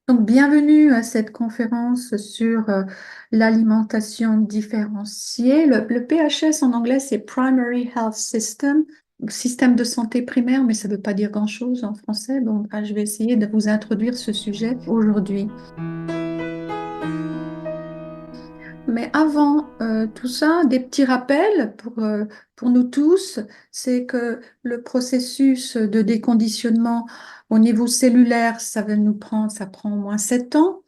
Donc, bienvenue à cette conférence sur l'alimentation différenciée. Le PHS en anglais, c'est Primary Health System, système de santé primaire, mais ça ne veut pas dire grand-chose en français. Donc, je vais essayer de vous introduire ce sujet aujourd'hui. Mais avant tout ça, des petits rappels pour nous tous, c'est que le processus de déconditionnement au niveau cellulaire, ça prend au moins 7 ans.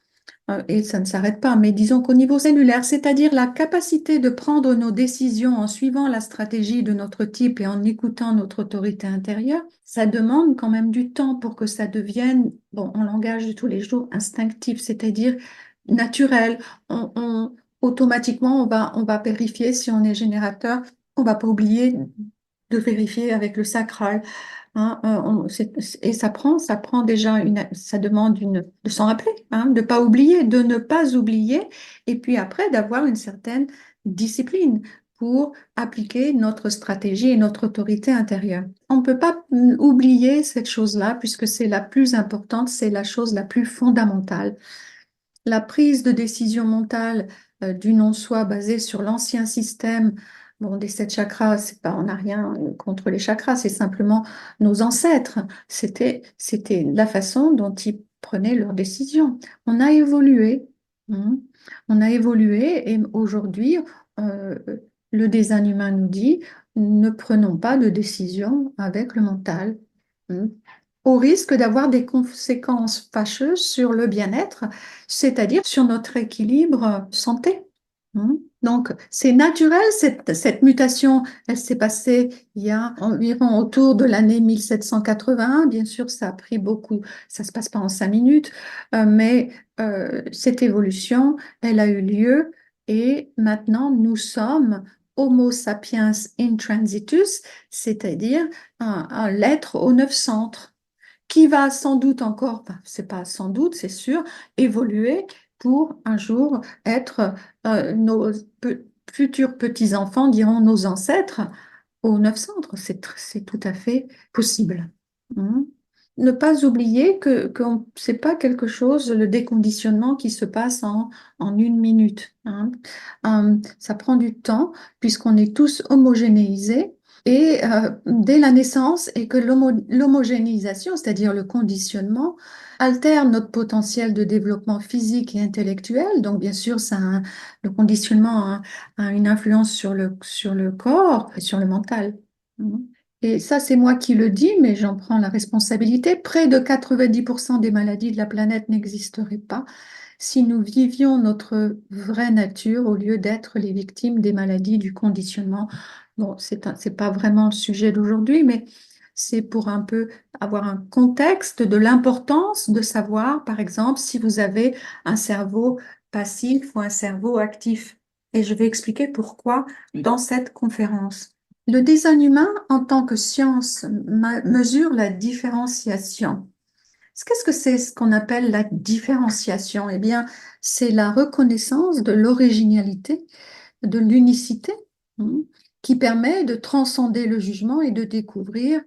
Et ça ne s'arrête pas, mais disons qu'au niveau cellulaire, c'est-à-dire la capacité de prendre nos décisions en suivant la stratégie de notre type et en écoutant notre autorité intérieure, ça demande quand même du temps pour que ça devienne, bon, en langage de tous les jours, instinctif, c'est-à-dire naturel. Automatiquement, on va vérifier si on est générateur. On va pas oublier de vérifier avec le sacral. Hein, et ça prend déjà ça demande de s'en rappeler, hein, de pas oublier, de ne pas oublier, et puis après d'avoir une certaine discipline pour appliquer notre stratégie et notre autorité intérieure. On ne peut pas oublier cette chose-là puisque c'est la plus importante, c'est la chose la plus fondamentale. La prise de décision mentale du non-soi basée sur l'ancien système, bon, des 7 chakras, c'est pas, on n'a rien contre les chakras, c'est simplement nos ancêtres. C'était la façon dont ils prenaient leurs décisions. On a évolué, hein. On a évolué et aujourd'hui, euh, le design humain nous dit, ne prenons pas de décision avec le mental, hein, au risque d'avoir des conséquences fâcheuses sur le bien-être, c'est-à-dire sur notre équilibre santé. Hein. Donc, c'est naturel, cette mutation, elle s'est passée il y a environ autour de l'année 1781. Bien sûr, ça a pris beaucoup, ça se passe pas en 5 minutes, mais cette évolution, elle a eu lieu et maintenant nous sommes Homo sapiens intransitus, c'est-à-dire un l'être aux 9 centres qui va sans doute encore, enfin, c'est pas sans doute, c'est sûr, évoluer pour un jour être nos futurs petits-enfants, diront nos ancêtres, aux 9 centres. C'est tout à fait possible. Hein. Ne pas oublier que c'est pas quelque chose, le déconditionnement qui se passe en 1 minute. Hein. Ça prend du temps puisqu'on est tous homogénéisés et dès la naissance et que l'homogénéisation, c'est-à-dire le conditionnement, altère notre potentiel de développement physique et intellectuel. Donc bien sûr, le conditionnement a une influence sur le corps et sur le mental. Mhm. Et ça, c'est moi qui le dis, mais j'en prends la responsabilité. Près de 90% des maladies de la planète n'existeraient pas si nous vivions notre vraie nature au lieu d'être les victimes des maladies du conditionnement. Bon, c'est pas vraiment le sujet d'aujourd'hui, mais c'est pour un peu avoir un contexte de l'importance de savoir, par exemple, si vous avez un cerveau passif ou un cerveau actif. Et je vais expliquer pourquoi dans cette conférence. Le design humain, en tant que science, mesure la différenciation. Qu'est-ce que c'est ce qu'on appelle la différenciation? Eh bien, c'est la reconnaissance de l'originalité, de l'unicité, hein, qui permet de transcender le jugement et de découvrir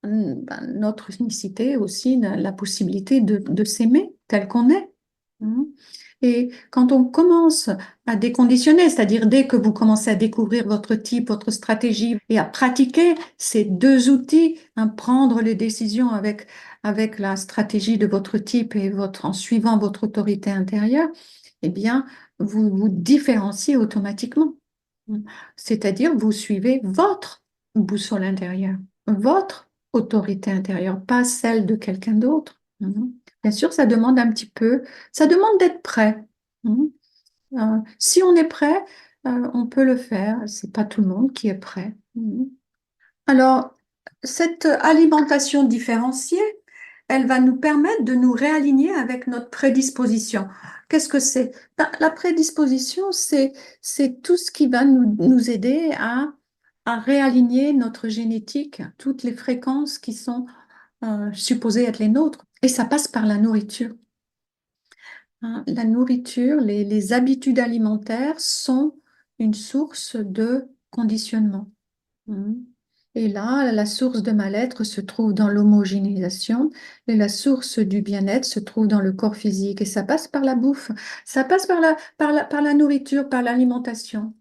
notre unicité aussi, la possibilité de s'aimer tel qu'on est. Hein. Et quand on commence à déconditionner, c'est-à-dire dès que vous commencez à découvrir votre type, votre stratégie et à pratiquer ces deux outils, hein, prendre les décisions avec la stratégie de votre type et en suivant votre autorité intérieure, eh bien, vous vous différenciez automatiquement. C'est-à-dire, vous suivez votre boussole intérieure, votre autorité intérieure, pas celle de quelqu'un d'autre. Mhm. Bien sûr, ça demande un petit peu, ça demande d'être prêt. Mhm. Si on est prêt, on peut le faire. C'est pas tout le monde qui est prêt. Mhm. Alors, cette alimentation différenciée, elle va nous permettre de nous réaligner avec notre prédisposition. Qu'est-ce que c'est? Ben, la prédisposition, c'est tout ce qui va nous aider à réaligner notre génétique, toutes les fréquences qui sont supposées être les nôtres. Et ça passe par la nourriture. Hein. La nourriture, les habitudes alimentaires sont une source de conditionnement. Mhm. Et là, la source de mal-être se trouve dans l'homogénéisation et la source du bien-être se trouve dans le corps physique. Et ça passe par la bouffe, ça passe par la nourriture, par l'alimentation.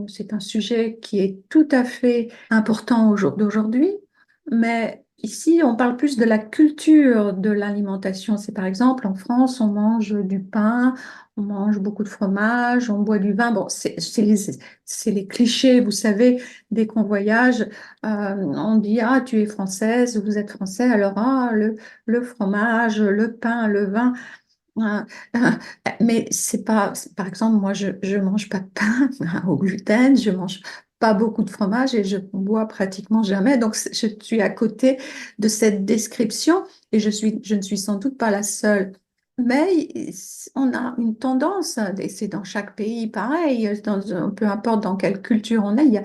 C'est un sujet qui est tout à fait important au jour d'aujourd'hui, mais ici, on parle plus de la culture de l'alimentation. C'est par exemple, en France, on mange du pain, on mange beaucoup de fromage, on boit du vin. Bon, c'est les clichés, vous savez, dès qu'on voyage. On dit, ah, tu es française, vous êtes français, alors ah, le fromage, le pain, le vin. euh, euh, mais c'est pas, par exemple, moi, je mange pas de pain au gluten, je mange pas beaucoup de fromage et je bois pratiquement jamais. Donc, je suis à côté de cette description et je ne suis sans doute pas la seule. Mais on a une tendance, et c'est dans chaque pays pareil, peu importe dans quelle culture on est,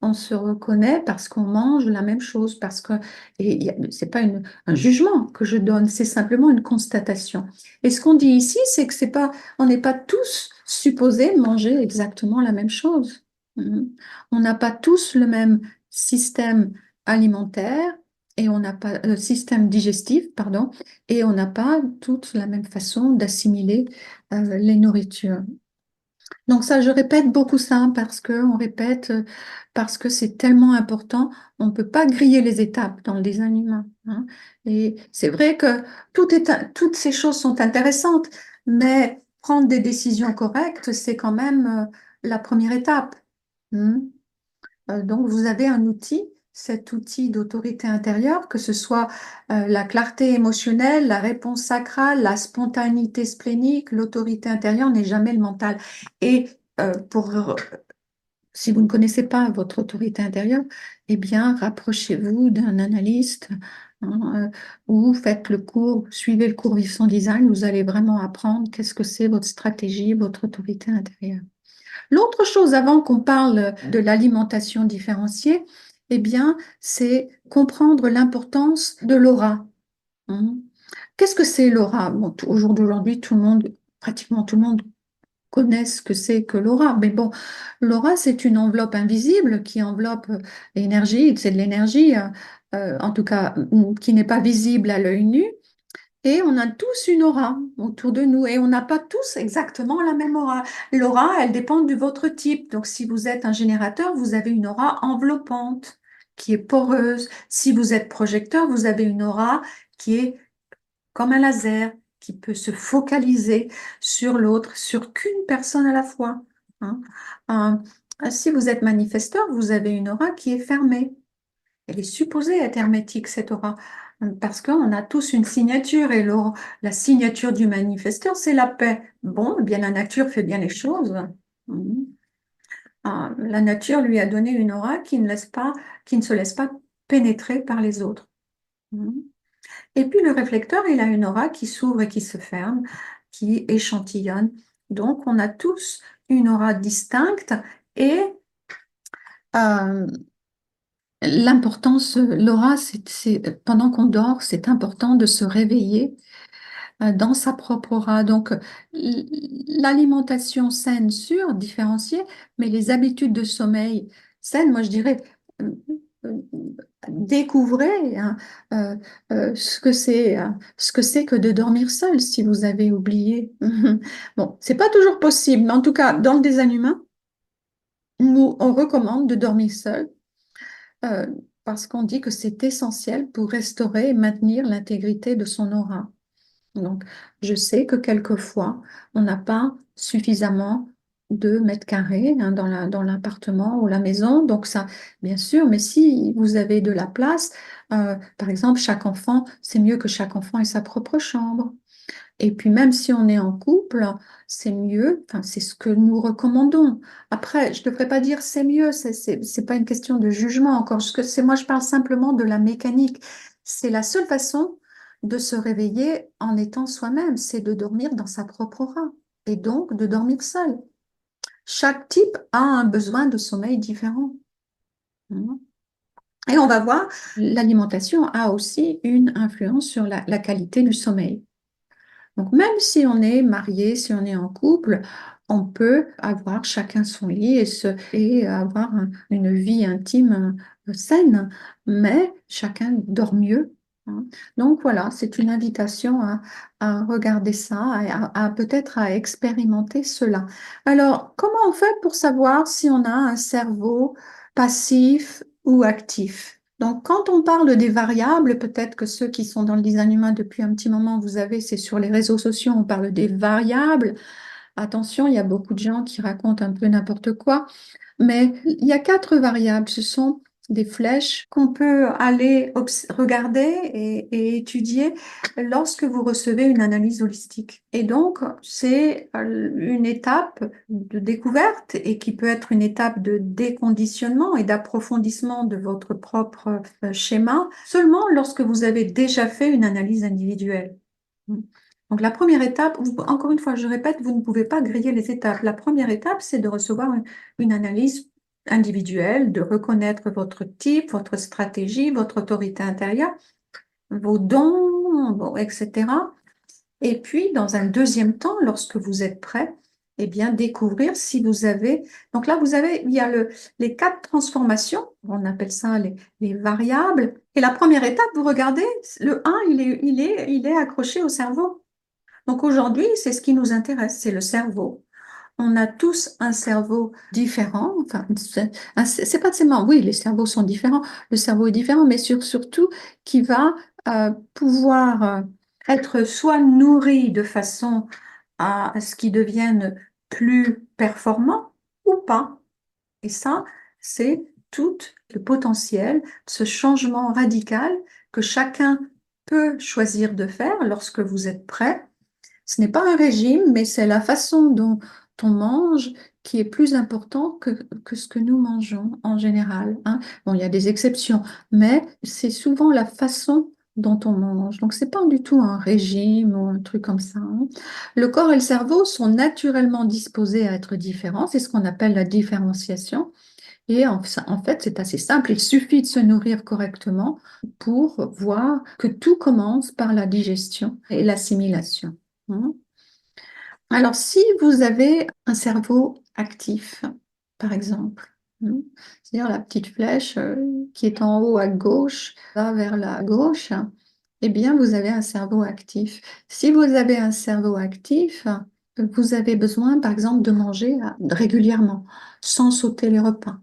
on se reconnaît parce qu'on mange la même chose, parce que, et c'est pas un jugement que je donne, c'est simplement une constatation. Et ce qu'on dit ici, c'est que c'est pas, on n'est pas tous supposés manger exactement la même chose. Mhm. On n'a pas tous le même système alimentaire et on n'a pas le système digestif, pardon, et on n'a pas toute la même façon d'assimiler les nourritures. Donc ça, je répète beaucoup ça parce que on répète parce que c'est tellement important. On ne peut pas griller les étapes dans le design humain, hein. Et c'est vrai que toutes ces choses sont intéressantes, mais prendre des décisions correctes, c'est quand même la première étape. Hmm. Donc vous avez un outil. Cet outil d'autorité intérieure, que ce soit la clarté émotionnelle, la réponse sacrale, la spontanéité splénique, l'autorité intérieure n'est jamais le mental. Et si vous ne connaissez pas votre autorité intérieure, eh bien, rapprochez-vous d'un analyste, hein, ou faites le cours, suivez le cours Vivre son Design, vous allez vraiment apprendre qu'est-ce que c'est votre stratégie, votre autorité intérieure. L'autre chose, avant qu'on parle de l'alimentation différenciée, eh bien, c'est comprendre l'importance de l'aura, hein. Qu'est-ce que c'est l'aura? Bon, au jour d'aujourd'hui, pratiquement tout le monde connaît ce que c'est que l'aura. Mais bon, l'aura, c'est une enveloppe invisible qui enveloppe l'énergie, c'est de l'énergie, en tout cas, qui n'est pas visible à l'œil nu. Et on a tous une aura autour de nous et on n'a pas tous exactement la même aura. L'aura, elle dépend de votre type. Donc, si vous êtes un générateur, vous avez une aura enveloppante qui est poreuse. Si vous êtes projecteur, vous avez une aura qui est comme un laser qui peut se focaliser sur l'autre, sur qu'une personne à la fois, hein. Si vous êtes manifesteur, vous avez une aura qui est fermée. Elle est supposée être hermétique, cette aura, parce qu'on a tous une signature et la signature du manifesteur, c'est la paix. Bon, eh bien la nature fait bien les choses. Mhm. La nature lui a donné une aura qui ne se laisse pas pénétrer par les autres. Mhm. Et puis le réflecteur, il a une aura qui s'ouvre et qui se ferme, qui échantillonne. Donc on a tous une aura distincte et euh, l'importance, l'aura, pendant qu'on dort, c'est important de se réveiller dans sa propre aura. Donc l'alimentation saine, sûre, différenciée, mais les habitudes de sommeil saines, moi je dirais, euh, euh, découvrez, hein, euh, ce que c'est que de dormir seul si vous avez oublié. Bon, c'est pas toujours possible, mais en tout cas, dans le design humain, nous, on recommande de dormir seul euh, parce qu'on dit que c'est essentiel pour restaurer et maintenir l'intégrité de son aura. Donc, je sais que quelquefois, on n'a pas suffisamment de mètres carrés, hein, dans l'appartement ou la maison. Donc, ça, bien sûr, mais si vous avez de la place, par exemple, chaque enfant, c'est mieux que chaque enfant ait sa propre chambre. Et puis même si on est en couple, c'est mieux, enfin, c'est ce que nous recommandons. Après, je ne devrais pas dire c'est mieux, c'est pas une question de jugement encore. Moi, je parle simplement de la mécanique. C'est la seule façon de se réveiller en étant soi-même, c'est de dormir dans sa propre aura et donc de dormir seul. Chaque type a un besoin de sommeil différent. Mhm. Et on va voir, l'alimentation a aussi une influence sur la qualité du sommeil. Donc, même si on est marié, si on est en couple, on peut avoir chacun son lit et avoir une vie intime saine, mais chacun dort mieux, hein. Donc voilà, c'est une invitation à regarder ça, peut-être à expérimenter cela. Alors, comment on fait pour savoir si on a un cerveau passif ou actif? Donc, quand on parle des variables, peut-être que ceux qui sont dans le design humain depuis un petit moment, vous avez, c'est sur les réseaux sociaux, on parle des variables. Attention, il y a beaucoup de gens qui racontent un peu n'importe quoi. Mais il y a quatre variables. Ce sont des flèches qu'on peut aller regarder et étudier lorsque vous recevez une analyse holistique. Et donc, c'est une étape de découverte et qui peut être une étape de déconditionnement et d'approfondissement de votre propre schéma seulement lorsque vous avez déjà fait une analyse individuelle. Donc, la première étape, encore une fois, je répète, vous ne pouvez pas griller les étapes. La première étape, c'est de recevoir une analyse individuelle, de reconnaître votre type, votre stratégie, votre autorité intérieure, vos dons, etc. Et puis, dans un deuxième temps, lorsque vous êtes prêt, eh bien, découvrir si vous avez. Donc là, il y a les quatre transformations, on appelle ça les variables. Et la première étape, vous regardez, le un, il est accroché au cerveau. Donc aujourd'hui, c'est ce qui nous intéresse, c'est le cerveau. On a tous un cerveau différent. Enfin, c'est pas seulement, oui, les cerveaux sont différents, le cerveau est différent, mais surtout qui va pouvoir être soit nourri de façon à ce qu'il devienne plus performant ou pas. Et ça, c'est tout le potentiel, ce changement radical que chacun peut choisir de faire lorsque vous êtes prêt. Ce n'est pas un régime, mais c'est la façon dont on mange qui est plus important que ce que nous mangeons en général, hein. Bon, il y a des exceptions, mais c'est souvent la façon dont on mange. Donc, c'est pas du tout un régime ou un truc comme ça, hein. Le corps et le cerveau sont naturellement disposés à être différents. C'est ce qu'on appelle la différenciation. Et en fait, c'est assez simple. Il suffit de se nourrir correctement pour voir que tout commence par la digestion et l'assimilation, hein. Alors, si vous avez un cerveau actif, par exemple, hein, c'est-à-dire la petite flèche qui est en haut à gauche, va vers la gauche, eh bien, vous avez un cerveau actif. Si vous avez un cerveau actif, vous avez besoin, par exemple, de manger régulièrement, sans sauter les repas,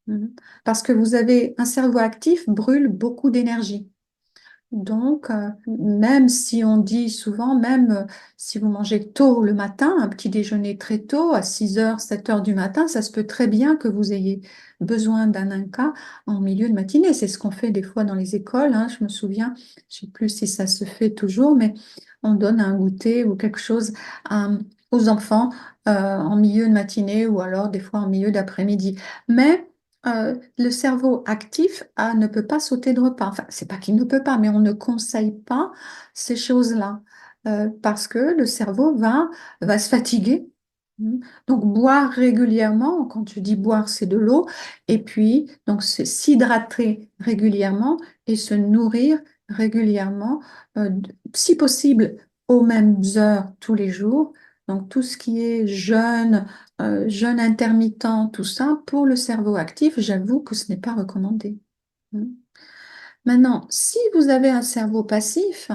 hein, parce que vous avez un cerveau actif brûle beaucoup d'énergie. Donc, même si on dit souvent, même si vous mangez tôt le matin, un petit déjeuner très tôt, à 6 heures, 7 heures du matin, ça se peut très bien que vous ayez besoin d'un Inca en milieu de matinée. C'est ce qu'on fait des fois dans les écoles, hein. Je me souviens, je sais plus si ça se fait toujours, mais on donne un goûter ou quelque chose aux enfants en milieu de matinée ou alors des fois en milieu d'après-midi. Mais le cerveau actif ne peut pas sauter de repas. Enfin, c'est pas qu'il ne peut pas, mais on ne conseille pas ces choses-là parce que le cerveau va se fatiguer. Donc, boire régulièrement, quand je dis boire, c'est de l'eau, et puis, donc, c'est s'hydrater régulièrement et se nourrir régulièrement, si possible, aux mêmes heures tous les jours. Donc, tout ce qui est jeûne intermittent, tout ça, pour le cerveau actif, j'avoue que ce n'est pas recommandé. Mm. Maintenant, si vous avez un cerveau passif,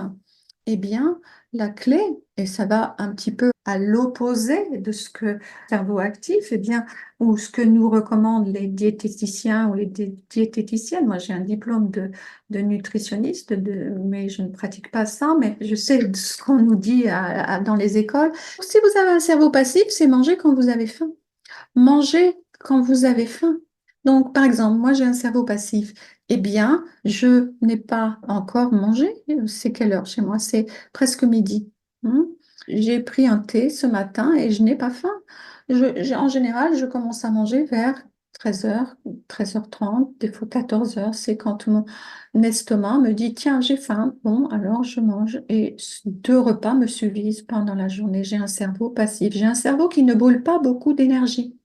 eh bien, la clé, et ça va un petit peu à l'opposé de ce que cerveau actif, eh bien, ou ce que nous recommandent les diététiciens ou les diététiciennes. Moi, j'ai un diplôme de nutritionniste, mais je ne pratique pas ça, mais je sais ce qu'on nous dit dans les écoles. Si vous avez un cerveau passif, c'est manger quand vous avez faim. Mangez quand vous avez faim. Donc, par exemple, moi j'ai un cerveau passif. Eh bien, je n'ai pas encore mangé. C'est quelle heure chez moi? C'est presque midi. Hmm. J'ai pris un thé ce matin et je n'ai pas faim. En général, je commence à manger vers 13 heures, 13h30, des fois 14 heures. C'est quand mon estomac me dit, tiens, j'ai faim. Bon, alors je mange. Et 2 repas me suffisent pendant la journée. J'ai un cerveau passif. J'ai un cerveau qui ne brûle pas beaucoup d'énergie.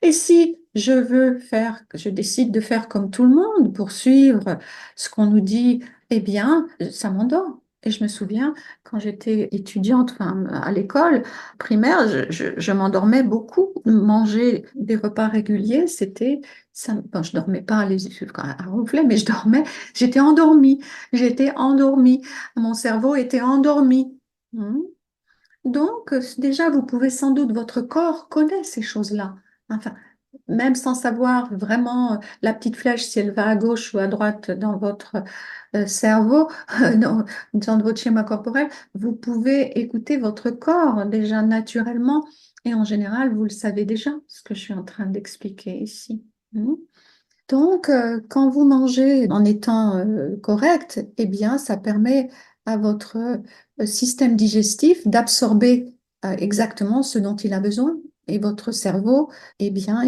Et si je décide de faire comme tout le monde pour suivre ce qu'on nous dit, eh bien, ça m'endort. Et je me souviens, quand j'étais étudiante, enfin, à l'école primaire, je m'endormais beaucoup. Manger des repas réguliers, c'était, ça, bon, je dormais pas les yeux à ronfler, mais je dormais, j'étais endormie. J'étais endormie. Mon cerveau était endormi. Hmm. Donc, déjà, vous pouvez sans doute, votre corps connaît ces choses-là. Enfin, même sans savoir vraiment la petite flèche, si elle va à gauche ou à droite dans votre cerveau, dans votre schéma corporel, vous pouvez écouter votre corps déjà naturellement. Et en général, vous le savez déjà, ce que je suis en train d'expliquer ici. Hmm. Donc, quand vous mangez en étant correct, eh bien, ça permet à votre système digestif d'absorber exactement ce dont il a besoin. Et votre cerveau, eh bien,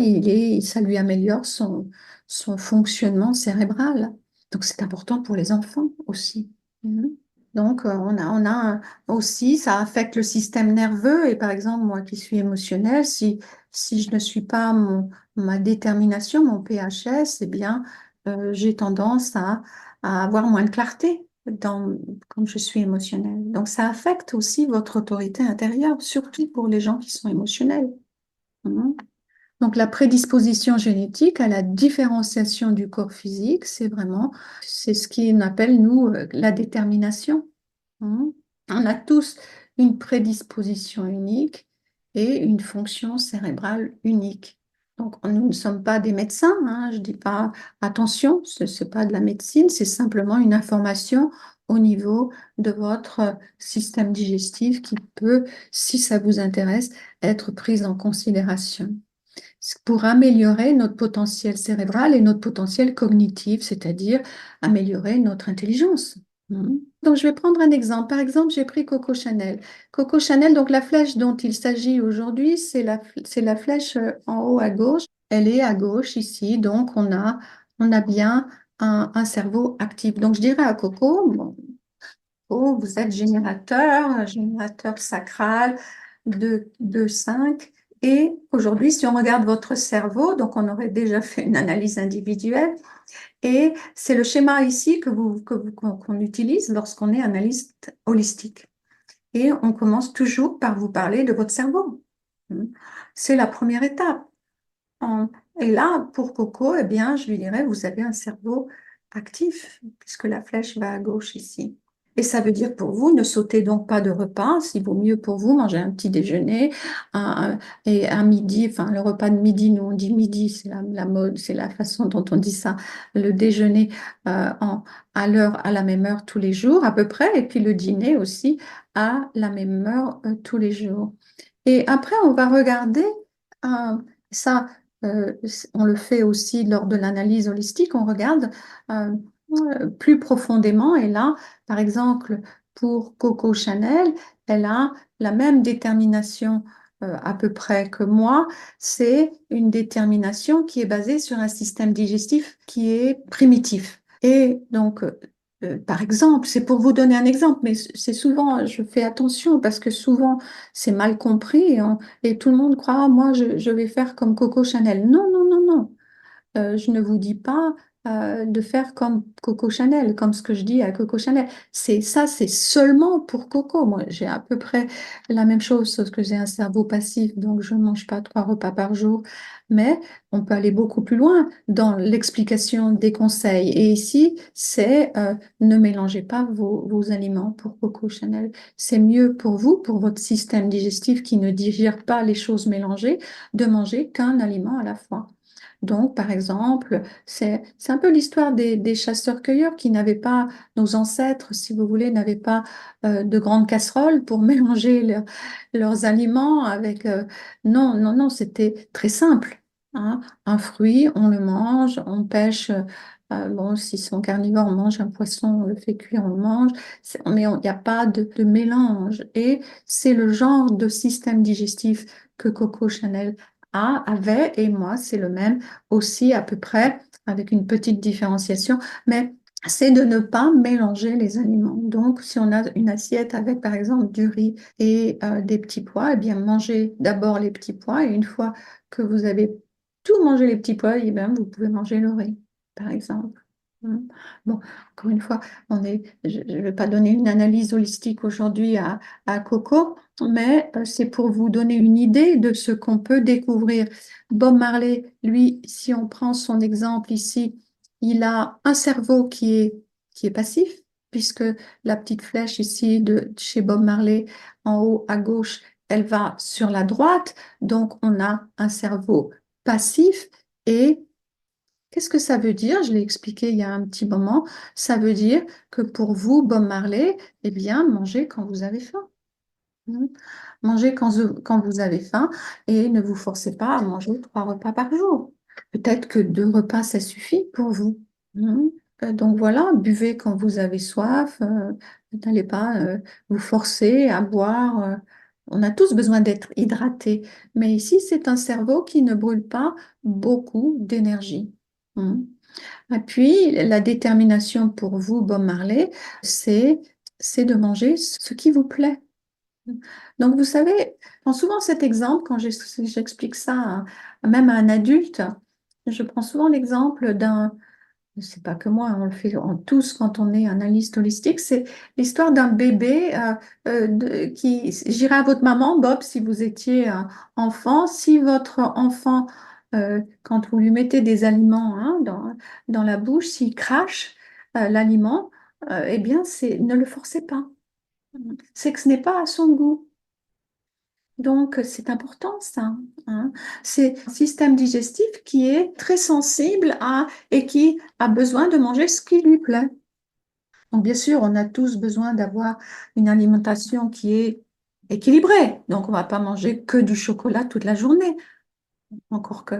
ça lui améliore son fonctionnement cérébral. Donc, c'est important pour les enfants aussi. Mhm. Donc, aussi, ça affecte le système nerveux. Et par exemple, moi qui suis émotionnelle, si je ne suis pas ma détermination, mon PHS, eh bien, j'ai tendance à avoir moins de clarté quand je suis émotionnelle. Donc, ça affecte aussi votre autorité intérieure, surtout pour les gens qui sont émotionnels. Mhm. Donc, la prédisposition génétique à la différenciation du corps physique, c'est ce qu'on appelle, nous, la détermination. Mhm. On a tous une prédisposition unique et une fonction cérébrale unique. Donc, nous ne sommes pas des médecins, hein, je dis pas attention, ce n'est pas de la médecine, c'est simplement une information au niveau de votre système digestif qui peut, si ça vous intéresse, être prise en considération pour améliorer notre potentiel cérébral et notre potentiel cognitif, c'est-à-dire améliorer notre intelligence. Mhm. Donc, je vais prendre un exemple. Par exemple, j'ai pris Coco Chanel. Coco Chanel, donc la flèche dont il s'agit aujourd'hui, c'est la flèche en haut à gauche. Elle est à gauche ici, donc on a bien un cerveau actif. Donc, je dirais à Coco, bon, oh, vous êtes générateur sacral de 5. Et aujourd'hui, si on regarde votre cerveau, donc on aurait déjà fait une analyse individuelle, et c'est le schéma ici qu'on utilise lorsqu'on est analyste holistique. Et on commence toujours par vous parler de votre cerveau. C'est la première étape. En- Et là, pour Coco, eh bien, je lui dirais, vous avez un cerveau actif, puisque la flèche va à gauche ici. Et ça veut dire pour vous, ne sautez donc pas de repas. Il vaut mieux pour vous manger un petit déjeuner et un midi, enfin le repas de midi, nous on dit midi, c'est la mode, c'est la façon dont on dit ça, le déjeuner à l'heure, à la même heure tous les jours à peu près, et puis le dîner aussi à la même heure tous les jours. Et après, on va regarder euh, ça, on le fait aussi lors de l'analyse holistique, on regarde euh, plus profondément. Et là, par exemple, pour Coco Chanel, elle a la même détermination à peu près que moi. C'est une détermination qui est basée sur un système digestif qui est primitif. Et donc, par exemple, c'est pour vous donner un exemple, mais c'est souvent, je fais attention parce que souvent c'est mal compris hein, et tout le monde croit, ah, moi je vais faire comme Coco Chanel. Non, non, non, non. Je ne vous dis pas de faire comme Coco Chanel, comme ce que je dis à Coco Chanel. C'est seulement pour Coco. Moi, j'ai à peu près la même chose, sauf que j'ai un cerveau passif, donc je ne mange pas 3 repas par jour. Mais on peut aller beaucoup plus loin dans l'explication des conseils. Et ici, c'est ne mélangez pas vos aliments pour Coco Chanel. C'est mieux pour vous, pour votre système digestif qui ne digère pas les choses mélangées, de manger qu'un aliment à la fois. Donc, par exemple, c'est un peu l'histoire des chasseurs-cueilleurs qui n'avaient pas, nos ancêtres, si vous voulez, n'avaient pas de grandes casseroles pour mélanger leurs aliments avec... non, non, non, c'était très simple. Hein. Un fruit, on le mange, on pêche. Bon, s'ils sont carnivores, on mange un poisson, on le fait cuire, on le mange. Mais il n'y a pas de mélange. Et c'est le genre de système digestif que Coco Chanel avait, et moi, c'est le même aussi à peu près, avec une petite différenciation, mais c'est de ne pas mélanger les aliments. Donc, si on a une assiette avec, par exemple, du riz et des petits pois, eh bien, mangez d'abord les petits pois et une fois que vous avez tout mangé les petits pois, eh bien, vous pouvez manger le riz, par exemple. Mm. Bon, encore une fois, je ne vais pas donner une analyse holistique aujourd'hui à Coco, mais c'est pour vous donner une idée de ce qu'on peut découvrir. Bob Marley, lui, si on prend son exemple ici, il a un cerveau qui est passif, puisque la petite flèche ici de chez Bob Marley, en haut à gauche, elle va sur la droite, donc on a un cerveau passif et qu'est-ce que ça veut dire? Je l'ai expliqué il y a un petit moment. Ça veut dire que pour vous, Bob Marley, eh bien, mangez quand vous avez faim. Mhm. Mangez quand vous avez faim et ne vous forcez pas à manger 3 repas par jour. Peut-être que 2 repas, ça suffit pour vous. Mhm. Donc voilà, buvez quand vous avez soif. N'allez pas vous forcer à boire. On a tous besoin d'être hydratés. Mais ici, c'est un cerveau qui ne brûle pas beaucoup d'énergie. Mhm. Et puis, la détermination pour vous, Bob Marley, c'est, c'est de manger ce qui vous plaît. Donc, vous savez, je prends souvent cet exemple quand j'explique ça même à un adulte. Je prends souvent l'exemple c'est pas que moi, on le fait tous quand on est analyste holistique, c'est l'histoire d'un bébé j'irai à votre maman, Bob, si vous étiez enfant, si votre enfant, quand vous lui mettez des aliments hein, dans la bouche, s'il crache l'aliment, eh bien, ne le forcez pas. C'est que ce n'est pas à son goût. Donc, c'est important ça. Hein. C'est un système digestif qui est très sensible et qui a besoin de manger ce qui lui plaît. Donc, bien sûr, on a tous besoin d'avoir une alimentation qui est équilibrée. Donc, on ne va pas manger que du chocolat toute la journée. Encore que,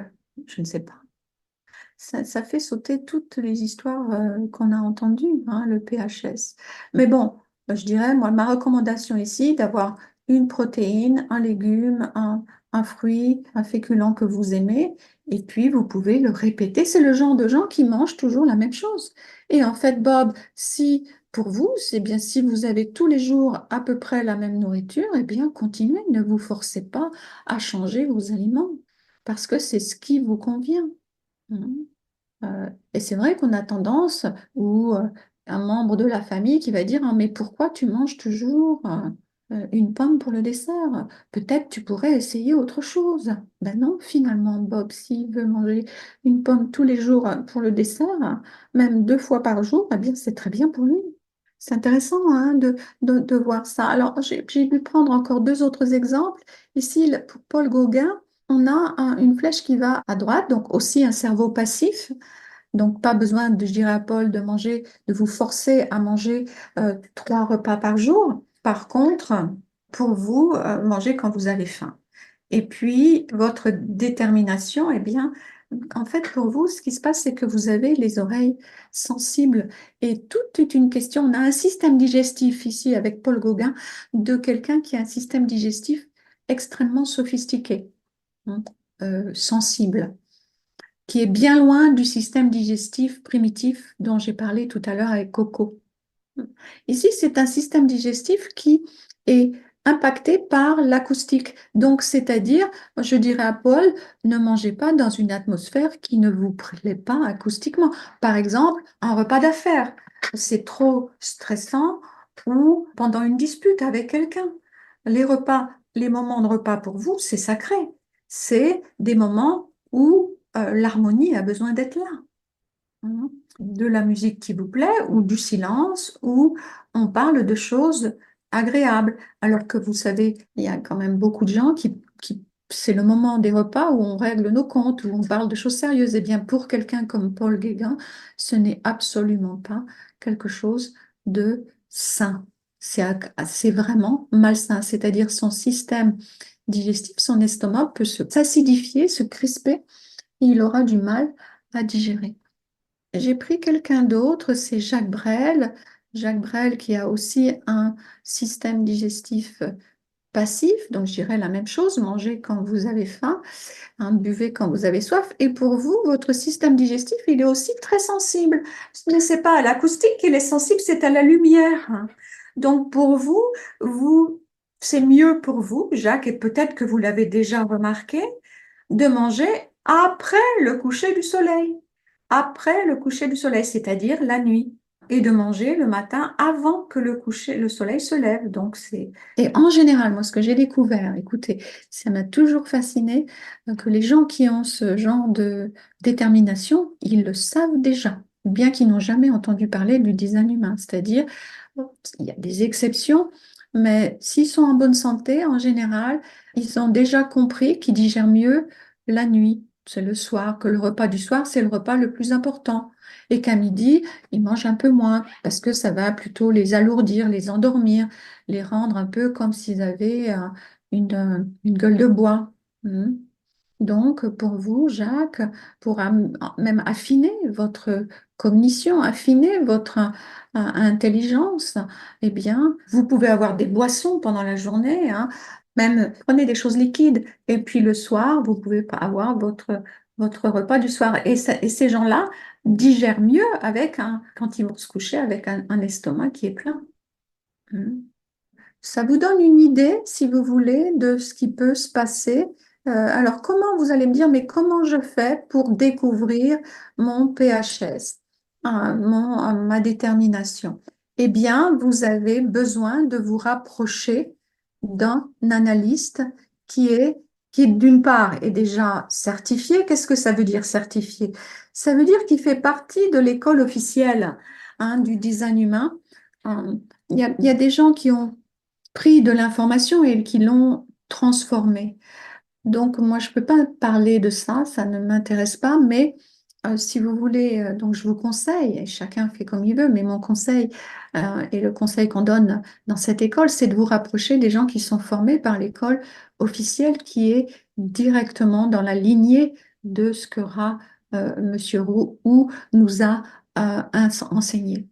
je ne sais pas. Ça fait sauter toutes les histoires qu'on a entendues, hein, le PHS. Mais bon, je dirais, moi, ma recommandation ici, d'avoir une protéine, un légume, un fruit, un féculent que vous aimez, et puis vous pouvez le répéter. C'est le genre de gens qui mangent toujours la même chose. Et en fait, Bob, si pour vous, c'est bien si vous avez tous les jours à peu près la même nourriture, eh bien, continuez, ne vous forcez pas à changer vos aliments, parce que c'est ce qui vous convient. Hein. Et c'est vrai qu'on a tendance, ou un membre de la famille qui va dire, ah, mais pourquoi tu manges toujours une pomme pour le dessert? Peut-être tu pourrais essayer autre chose. Ben non, finalement, Bob, s'il veut manger une pomme tous les jours pour le dessert, même 2 fois par jour, eh bien c'est très bien pour lui. C'est intéressant hein, de voir ça. Alors, j'ai dû prendre encore 2 autres exemples. Ici, pour Paul Gauguin, on a une flèche qui va à droite, donc aussi un cerveau passif. Donc, pas besoin je dirais à Paul, de vous forcer à manger 3 repas par jour. Par contre, pour vous, mangez quand vous avez faim. Et puis, votre détermination, eh bien, en fait, pour vous, ce qui se passe, c'est que vous avez les oreilles sensibles. Et tout est une question. On a un système digestif ici avec Paul Gauguin, de quelqu'un qui a un système digestif extrêmement sophistiqué, hein, sensible qui est bien loin du système digestif primitif dont j'ai parlé tout à l'heure avec Coco. Ici, c'est un système digestif qui est impacté par l'acoustique. Donc, c'est-à-dire, je dirais à Paul, ne mangez pas dans une atmosphère qui ne vous plaît pas acoustiquement. Par exemple, un repas d'affaires, c'est trop stressant ou pendant une dispute avec quelqu'un. Les moments de repas pour vous, c'est sacré. C'est des moments où l'harmonie a besoin d'être là. Hein. De la musique qui vous plaît ou du silence où on parle de choses agréables. Alors que vous savez, il y a quand même beaucoup de gens c'est le moment des repas où on règle nos comptes, où on parle de choses sérieuses. Eh bien, pour quelqu'un comme Paul Guégan, ce n'est absolument pas quelque chose de sain. C'est vraiment malsain, c'est-à-dire son système digestif, son estomac peut s'acidifier, se crisper, et il aura du mal à digérer. J'ai pris quelqu'un d'autre, c'est Jacques Brel. Jacques Brel qui a aussi un système digestif passif, donc je dirais la même chose, mangez quand vous avez faim, hein, buvez quand vous avez soif. Et pour vous, votre système digestif, il est aussi très sensible. Mais c'est pas à l'acoustique qu'il est sensible, c'est à la lumière. Hein. Donc pour vous, c'est mieux pour vous, Jacques, et peut-être que vous l'avez déjà remarqué, de manger après le coucher du soleil. après le coucher du soleil, c'est-à-dire la nuit, et de manger le matin avant que le soleil se lève. Donc et en général, moi, ce que j'ai découvert, écoutez, ça m'a toujours fasciné, que les gens qui ont ce genre de détermination, ils le savent déjà, bien qu'ils n'ont jamais entendu parler du design humain. C'est-à-dire, bon, il y a des exceptions, mais s'ils sont en bonne santé, en général, ils ont déjà compris qu'ils digèrent mieux la nuit. C'est le soir, que le repas du soir, c'est le repas le plus important. Et qu'à midi, ils mangent un peu moins parce que ça va plutôt les alourdir, les endormir, les rendre un peu comme s'ils avaient une gueule de bois. Mhm. Donc, pour vous, Jacques, pour même affiner votre cognition, affiner votre intelligence, eh bien, vous pouvez avoir des boissons pendant la journée, hein. Même prenez des choses liquides. Et puis le soir, vous pouvez pas avoir votre repas du soir. Et ces gens-là digèrent mieux quand ils vont se coucher avec un estomac qui est plein. Mm. Ça vous donne une idée, si vous voulez, de ce qui peut se passer. Alors, comment vous allez me dire, mais comment je fais pour découvrir mon PHS, ma détermination? Eh bien, vous avez besoin de vous rapprocher d'un analyste qui est, qui d'une part est déjà certifié. Qu'est-ce que ça veut dire certifié? Ça veut dire qu'il fait partie de l'école officielle, du design humain. Il y a des gens qui ont pris de l'information et qui l'ont transformée. Donc, moi, je ne peux pas parler de ça, ça ne m'intéresse pas, mais si vous voulez, donc je vous conseille, et chacun fait comme il veut, mais mon conseil et le conseil qu'on donne dans cette école, c'est de vous rapprocher des gens qui sont formés par l'école officielle qui est directement dans la lignée de ce que Monsieur Roux ou nous a enseigné.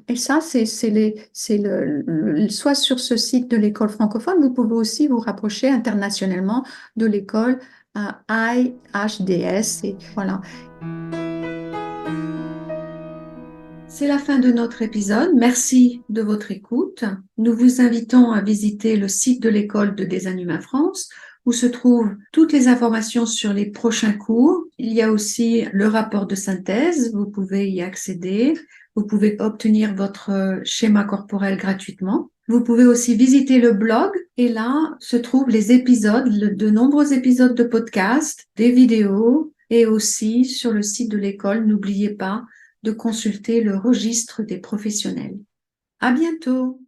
Et ça, soit sur ce site de l'école francophone, vous pouvez aussi vous rapprocher internationalement de l'école IHDS. Et voilà. C'est la fin de notre épisode. Merci de votre écoute. Nous vous invitons à visiter le site de l'école de Design Humain France, où se trouvent toutes les informations sur les prochains cours. Il y a aussi le rapport de synthèse. Vous pouvez y accéder. Vous pouvez obtenir votre schéma corporel gratuitement. Vous pouvez aussi visiter le blog et là se trouvent les épisodes, de nombreux épisodes de podcast, des vidéos et aussi sur le site de l'école. N'oubliez pas de consulter le registre des professionnels. À bientôt!